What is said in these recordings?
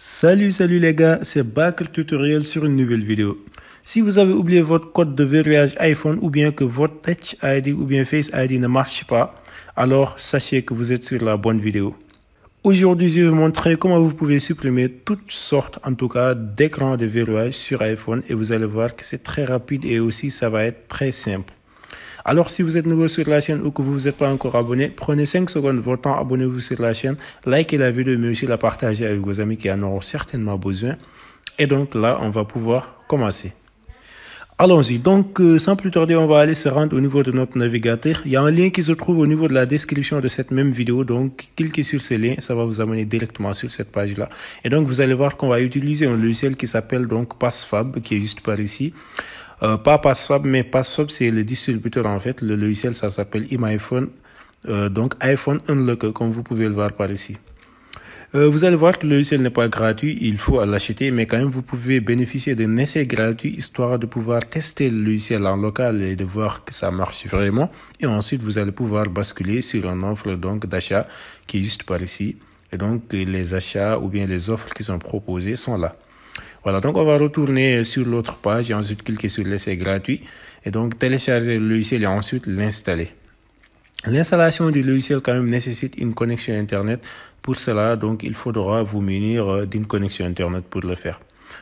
Salut les gars, c'est Bakr Tutoriel sur une nouvelle vidéo. Si vous avez oublié votre code de verrouillage iPhone ou bien que votre Touch ID ou bien Face ID ne marche pas, alors sachez que vous êtes sur la bonne vidéo. Aujourd'hui, je vais vous montrer comment vous pouvez supprimer toutes sortes, en tout cas, d'écrans de verrouillage sur iPhone et vous allez voir que c'est très rapide et aussi ça va être très simple. Alors, si vous êtes nouveau sur la chaîne ou que vous n'êtes pas encore abonné, prenez 5 secondes de votre temps, abonnez-vous sur la chaîne, likez la vidéo, mais aussi la partagez avec vos amis qui en auront certainement besoin. Et donc là, on va pouvoir commencer. Allons-y. Donc, sans plus tarder, on va aller se rendre au niveau de notre navigateur. Il y a un lien qui se trouve au niveau de la description de cette même vidéo. Donc, cliquez sur ce lien, ça va vous amener directement sur cette page-là. Et donc, vous allez voir qu'on va utiliser un logiciel qui s'appelle donc PassFab, qui est juste par ici. Pas PassFab, mais PassFab, c'est le distributeur en fait. Le logiciel, ça s'appelle iMyPhone. Donc, iPhone Unlocker, comme vous pouvez le voir par ici. Vous allez voir que le logiciel n'est pas gratuit, il faut l'acheter, mais quand même, vous pouvez bénéficier d'un essai gratuit, histoire de pouvoir tester le logiciel en local et de voir que ça marche vraiment. Et ensuite, vous allez pouvoir basculer sur une offre donc d'achat qui est juste par ici. Et donc, les achats ou bien les offres qui sont proposées sont là. Voilà, donc on va retourner sur l'autre page et ensuite cliquer sur l'essai gratuit. Et donc télécharger le logiciel et ensuite l'installer. L'installation du logiciel quand même nécessite une connexion Internet. Pour cela, donc il faudra vous munir d'une connexion Internet pour le faire.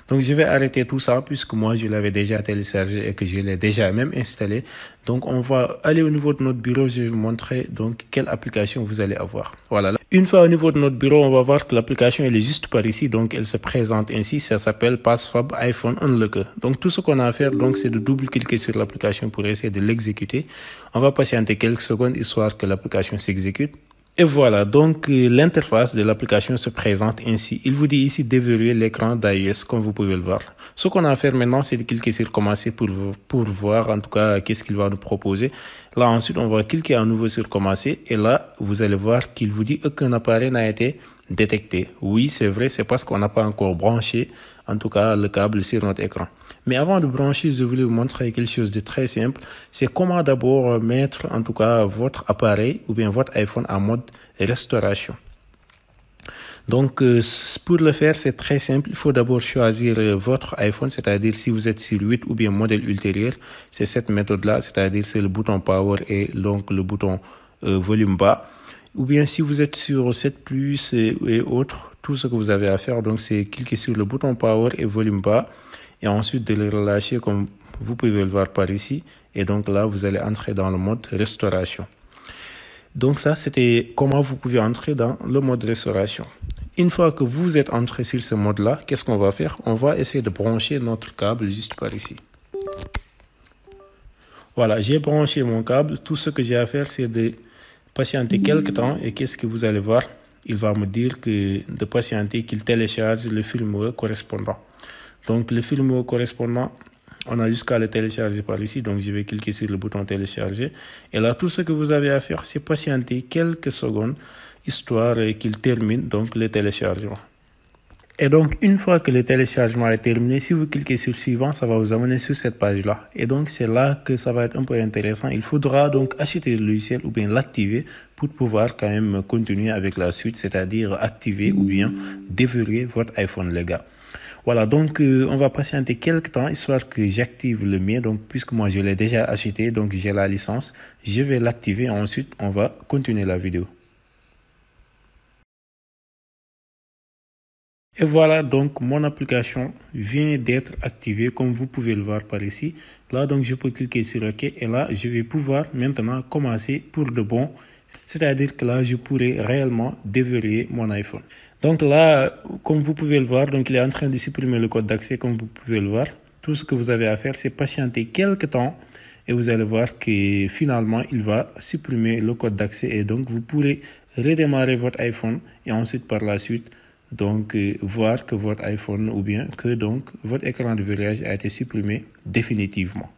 Donc je vais arrêter tout ça puisque moi je l'avais déjà téléchargé et que je l'ai déjà même installé. Donc on va aller au niveau de notre bureau, je vais vous montrer donc quelle application vous allez avoir. Voilà. Une fois au niveau de notre bureau, on va voir que l'application elle est juste par ici, donc elle se présente ainsi, ça s'appelle PassFab iPhone Unlocker. Donc tout ce qu'on a à faire donc c'est de double-cliquer sur l'application pour essayer de l'exécuter. On va patienter quelques secondes histoire que l'application s'exécute. Et voilà, donc l'interface de l'application se présente ainsi. Il vous dit ici déverrouiller l'écran d'iOS comme vous pouvez le voir. Ce qu'on a à faire maintenant, c'est de cliquer sur commencer pour voir en tout cas qu'est-ce qu'il va nous proposer. Là ensuite, on va cliquer à nouveau sur commencer et là, vous allez voir qu'il vous dit aucun appareil n'a été détecté. Oui, c'est vrai, c'est parce qu'on n'a pas encore branché en tout cas le câble sur notre écran. Mais avant de brancher, je voulais vous montrer quelque chose de très simple. C'est comment d'abord mettre en tout cas votre appareil ou bien votre iPhone en mode restauration. Donc pour le faire, c'est très simple. Il faut d'abord choisir votre iPhone, c'est-à-dire si vous êtes sur 8 ou bien modèle ultérieur, c'est cette méthode-là, c'est-à-dire c'est le bouton Power et donc le bouton volume bas. Ou bien si vous êtes sur 7 Plus et autres, tout ce que vous avez à faire, donc c'est cliquer sur le bouton Power et volume bas et ensuite de le relâcher comme vous pouvez le voir par ici. Et donc là, vous allez entrer dans le mode restauration. Donc ça, c'était comment vous pouvez entrer dans le mode restauration. Une fois que vous êtes entré sur ce mode-là, qu'est-ce qu'on va faire? On va essayer de brancher notre câble juste par ici. Voilà, j'ai branché mon câble. Tout ce que j'ai à faire, c'est de patienter quelques temps et qu'est-ce que vous allez voir? Il va me dire que de patienter qu'il télécharge le firmware correspondant. Donc le firmware correspondant, on a jusqu'à le télécharger par ici. Donc je vais cliquer sur le bouton télécharger. Et là, tout ce que vous avez à faire, c'est patienter quelques secondes, histoire qu'il termine donc le téléchargement. Et donc, une fois que le téléchargement est terminé, si vous cliquez sur suivant, ça va vous amener sur cette page-là. Et donc, c'est là que ça va être un peu intéressant. Il faudra donc acheter le logiciel ou bien l'activer pour pouvoir quand même continuer avec la suite, c'est-à-dire activer ou bien déverrouiller votre iPhone, les gars. Voilà, donc on va patienter quelques temps, histoire que j'active le mien. Donc, puisque moi, je l'ai déjà acheté, donc j'ai la licence, je vais l'activer. Ensuite, on va continuer la vidéo. Et voilà, donc mon application vient d'être activée comme vous pouvez le voir par ici. Là, donc je peux cliquer sur OK et là, je vais pouvoir maintenant commencer pour de bon. C'est-à-dire que là, je pourrai réellement déverrouiller mon iPhone. Donc là, comme vous pouvez le voir, donc il est en train de supprimer le code d'accès comme vous pouvez le voir. Tout ce que vous avez à faire, c'est patienter quelques temps et vous allez voir que finalement, il va supprimer le code d'accès et donc vous pourrez redémarrer votre iPhone et ensuite par la suite, donc voir que votre iPhone ou bien que donc votre écran de verrouillage a été supprimé définitivement.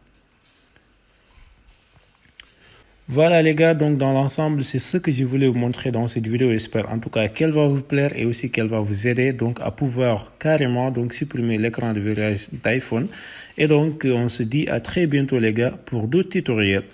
Voilà les gars, donc dans l'ensemble, c'est ce que je voulais vous montrer dans cette vidéo. J'espère en tout cas qu'elle va vous plaire et aussi qu'elle va vous aider donc à pouvoir carrément donc supprimer l'écran de verrouillage d'iPhone. Et donc on se dit à très bientôt les gars pour d'autres tutoriels.